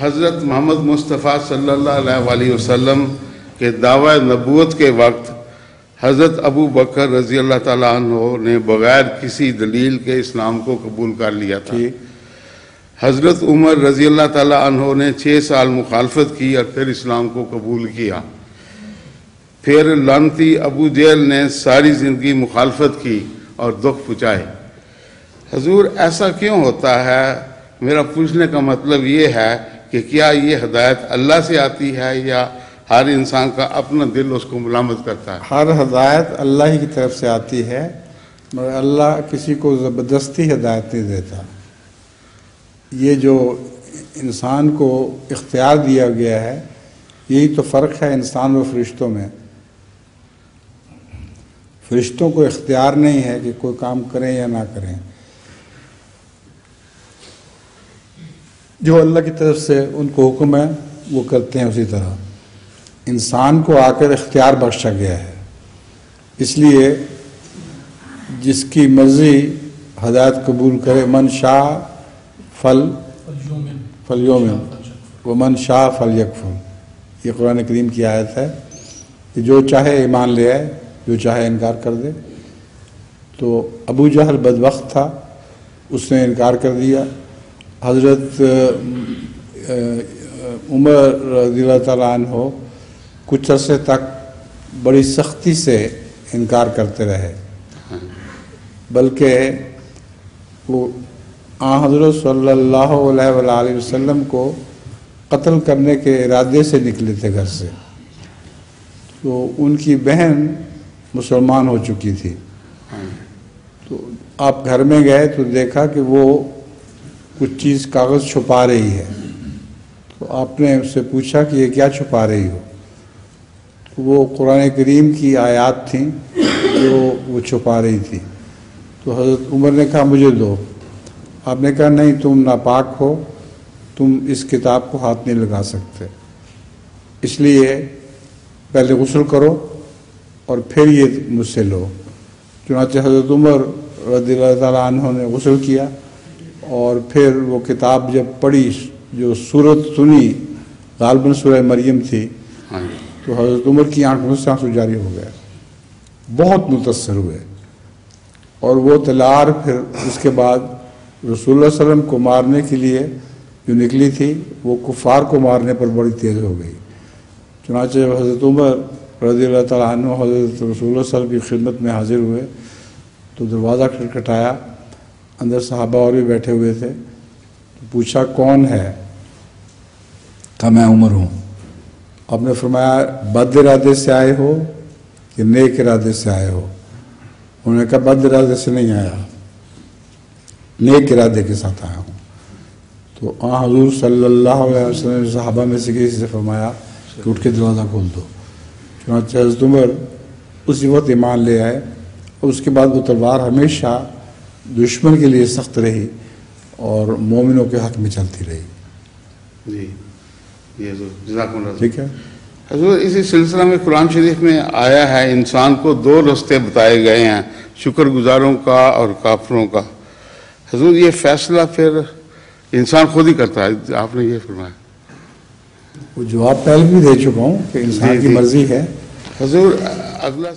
حضرت محمد مصطفیٰ صلی اللہ علیہ وسلم کے دعوی نبوت کے وقت حضرت ابو بکر رضی اللہ تعالیٰ عنہ نے بغیر کسی دلیل کے اسلام کو قبول کر لیا تھا. حضرت عمر رضی اللہ تعالیٰ عنہ نے 6 سال مخالفت کی اور پھر اسلام کو قبول کیا. پھر لعنتی ابو جہل نے ساری زندگی مخالفت کی اور دکھ پہنچائے. حضور ایسا کیوں ہوتا ہے؟ میرا پوچھنے کا مطلب یہ ہے کہ کیا یہ ہدایت اللہ سے آتی ہے یا ہر انسان کا اپنا دل اس کو ملامت کرتا ہے؟ ہر ہدایت اللہ ہی کی طرف سے آتی ہے، مگر اللہ کسی کو زبردستی ہدایت نہیں دیتا. یہ جو انسان کو اختیار دیا گیا ہے، یہی تو فرق ہے انسان و فرشتوں میں. فرشتوں کو اختیار نہیں ہے کہ کوئی کام کریں یا نہ کریں. جو اللہ کی طرف سے ان کو حکم ہے وہ کرتے ہیں. اسی طرح انسان کو آ کر اختیار بخشا گیا ہے، اس لیے جس کی مرضی ہدایت قبول کرے. من شاء فلیؤمن ومن شاء فلیکفر، یہ قرآن کریم کی آیت ہے کہ جو چاہے ایمان لے آئے، جو چاہے انکار کر دے. تو ابو جہل بدبخت تھا، اس نے انکار کر دیا. حضرت عمر رضی اللہ تعالیٰ عنہ کچھ عرصے تک بڑی سختی سے انکار کرتے رہے، بلکہ وہ حضرت صلی اللہ علیہ وآلہ وسلم کو قتل کرنے کے ارادے سے نکلے تھے گھر سے. تو ان کی بہن مسلمان ہو چکی تھی. تو آپ گھر میں گئے تو دیکھا کہ وہ کچھ چیز کاغذ چھپا رہی ہے. تو آپ نے اس سے پوچھا کہ یہ کیا چھپا رہی ہو؟ تو وہ قرآن کریم کی آیات تھیں جو وہ چھپا رہی تھی. تو حضرت عمر نے کہا مجھے دو. آپ نے کہا نہیں، تم ناپاک ہو، تم اس کتاب کو ہاتھ نہیں لگا سکتے، اس لیے پہلے غسل کرو اور پھر یہ مجھ سے لو. چنانچہ حضرت عمر رضی اللہ تعالیٰ عنہ نے غسل کیا اور پھر وہ کتاب جب پڑھی، جو سورت سنی غالباً سورہ مریم تھی، تو حضرت عمر کی آنکھوں سے آنسو جاری ہو گئے، بہت متاثر ہوئے. اور وہ تلوار پھر اس کے بعد رسول اللہ صلی اللہ علیہ وسلم کو مارنے کے لیے جو نکلی تھی، وہ کفار کو مارنے پر بڑی تیز ہو گئی. چنانچہ حضرت عمر رضی اللہ تعالیٰ عنہ حضرت رسول اللہ صلی اللہ علیہ وسلم کی خدمت میں حاضر ہوئے تو دروازہ کھٹکھٹایا. اندر صحابہ اور بھی بیٹھے ہوئے تھے. تو پوچھا کون ہے؟ کہا میں عمر ہوں. آپ نے فرمایا بد ارادے سے آئے ہو کہ نیک ارادے سے آئے ہو؟ انہوں نے کہا بد ارادے سے نہیں آیا، نیک ارادے کے ساتھ آیا ہوں. تو حضور صلی اللہ علیہ وسلم نے صحابہ میں سے کسی سے فرمایا کہ اٹھ کے دروازہ کھول دو. چنانچہ حضرت عمر اسی وقت ایمان لے آئے اور اس کے بعد وہ تلوار ہمیشہ دشمن کے لیے سخت رہی اور مومنوں کے حق میں چلتی رہی. جی یہ حضور جزاکم اللہ. ٹھیک ہے حضور، اسی سلسلہ میں قرآن شریف میں آیا ہے انسان کو 2 راستے بتائے گئے ہیں، شکر گزاروں کا اور کافروں کا. حضور یہ فیصلہ پھر انسان خود ہی کرتا ہے، آپ نے یہ فرمایا. وہ جواب پہلے بھی دے چکا ہوں کہ انسان کی مرضی ہے. حضور اگلا